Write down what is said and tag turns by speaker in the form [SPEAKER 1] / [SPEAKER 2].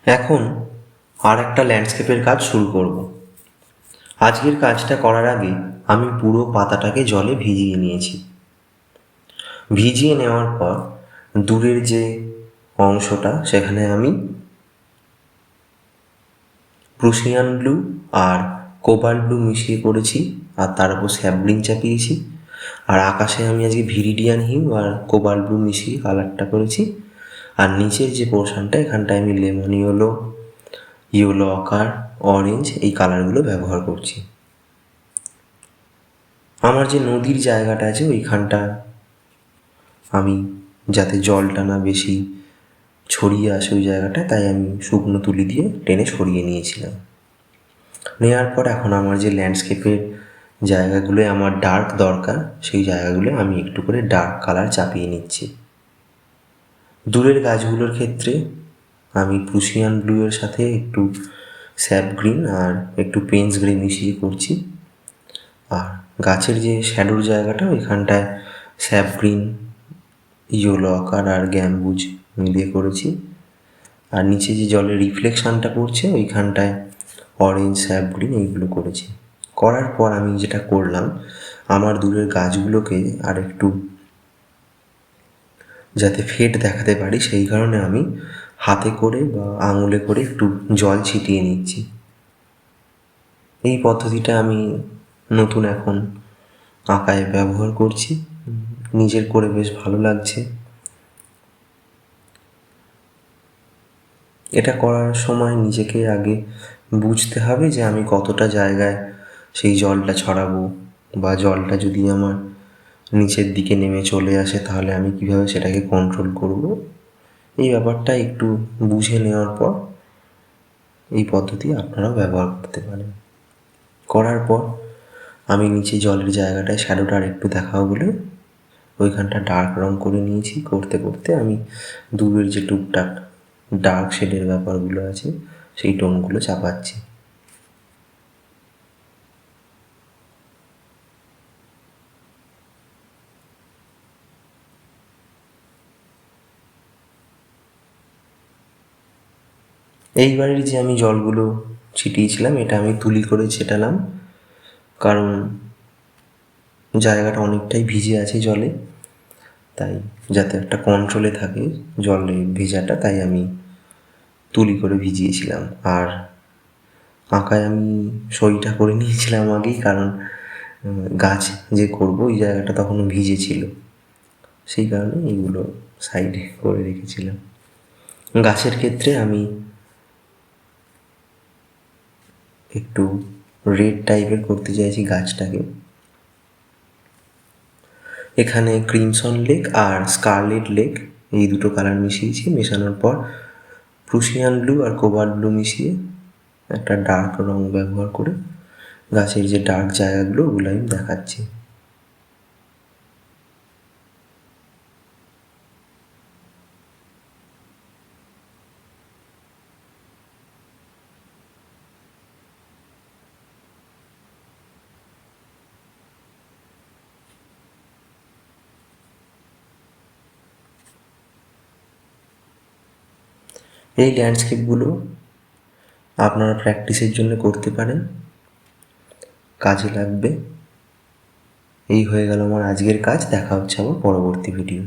[SPEAKER 1] এখন আর একটা ল্যান্ডস্কেপের কাজ শুরু করব। আজকের কাজটা করার আগে আমি পুরো পাতাটাকে জলে ভিজিয়ে নিয়েছি। ভিজিয়ে নেওয়ার পর দূরের যে অংশটা সেখানে আমি প্রুশিয়ান ব্লু আর কোবাল্ট ব্লু মিশিয়ে করেছি, আর তার উপর স্যাবলিন চাপিয়েছি। আর আকাশে আমি আজকে ভিরিডিয়ান হিউ আর কোবাল্ট ব্লু মিশিয়ে কালারটা করেছি। আর নিচের যে পোর্শনটা, এখানটায় আমি লেমন ইয়েলো, ইয়েলো অকার, অরেঞ্জ এই কালারগুলো ব্যবহার করছি। আমার যে নদীর জায়গাটা আছে ওইখানটা আমি যাতে জলটা না বেশি ছড়িয়ে আসে ওই জায়গাটা, তাই আমি শুকনো তুলি দিয়ে টেনে সরিয়ে নিয়েছিলাম। নেওয়ার পর এখন আমার যে ল্যান্ডস্কেপের জায়গাগুলোয় আমার ডার্ক দরকার, সেই জায়গাগুলো আমি একটু করে ডার্ক কালার চাপিয়ে নিচ্ছি। দূরের গাছগুলোর ক্ষেত্রে আমি প্রুশিয়ান ব্লু এর সাথে একটু স্যাপ গ্রিন আর একটু পেন্স গ্রে মিশিয়ে করছি। আর গাছের যে শ্যাডোর জায়গাটা ওইখানটায় স্যাপ গ্রিন, ইয়েলো অকার আর গ্যাম্বুজ মিলিয়ে করেছি। আর নিচে যে জলের রিফ্লেকশানটা পড়ছে ওইখানটায় অরেঞ্জ, স্যাপ গ্রিন এইগুলো করেছি। করার পর আমি যেটা করলাম, আমার দূরের গাছগুলোকে আর একটু যাতে ফেড দেখাতে পারি সেই কারণে আমি হাতে করে বা আঙুলে করে একটু জল ছিটিয়ে নিচ্ছি। এই পদ্ধতিটা আমি নতুন এখন আঁকায় ব্যবহার করছি, নিজের করে বেশ ভালো লাগছে। এটা করার সময় নিজেকে আগে বুঝতে হবে যে আমি কতটা জায়গায় সেই জলটা ছড়াবো, বা জলটা যদি আমার নিচের দিকে নেমে চলে আসে তাহলে আমি কীভাবে সেটাকে কন্ট্রোল করব। এই ব্যাপারটা একটু বুঝে নেওয়ার পর এই পদ্ধতি আপনারাও ব্যবহার করতে পারেন। করার পর আমি নিচে জলের জায়গাটায় শ্যাডোটা আর একটু দেখাবো বলে ওইখানটা ডার্ক রং করে নিয়েছি। করতে করতে আমি দূরের যে টুকটাক ডার্ক শেডের ব্যাপারগুলো আছে সেই টোনগুলো চাপাচ্ছি। এইবারের যে আমি জলগুলো ছিটিয়েছিলাম এটা আমি তুলি করে ছেটালাম, কারণ জায়গাটা অনেকটাই ভিজে আছে জলে, তাই যাতে একটা কন্ট্রোলে থাকে জলে ভেজাটা, তাই আমি তুলি করে ভিজিয়েছিলাম। আর আঁকায় আমি সইটা করে নিয়েছিলাম আগেই, কারণ গাছ যে করবো ওই জায়গাটা তখনও ভিজে ছিল, সেই কারণে এইগুলো সাইডে করে রেখেছিলাম। গাছের ক্ষেত্রে আমি একটু রেড টাইপের করতে চাইছি গাছটাকে। এখানে ক্রিমসন লেক আর স্কারলেট লেক এই দুটো কালার মিশিয়েছি। মেশানোর পর প্রুশিয়ান ব্লু আর কোবাল্ট ব্লু মিশিয়ে একটা ডার্ক রং ব্যবহার করে গাছের যে ডার্ক জায়গাগুলো ওগুলো আমি দেখাচ্ছি। এই ল্যান্ডস্কেপগুলো আপনারা প্র্যাকটিসের জন্য করতে পারেন, কাজে লাগবে। এই হয়ে গেল আমার আজকের কাজ। দেখা হচ্ছে আমার পরবর্তী ভিডিও।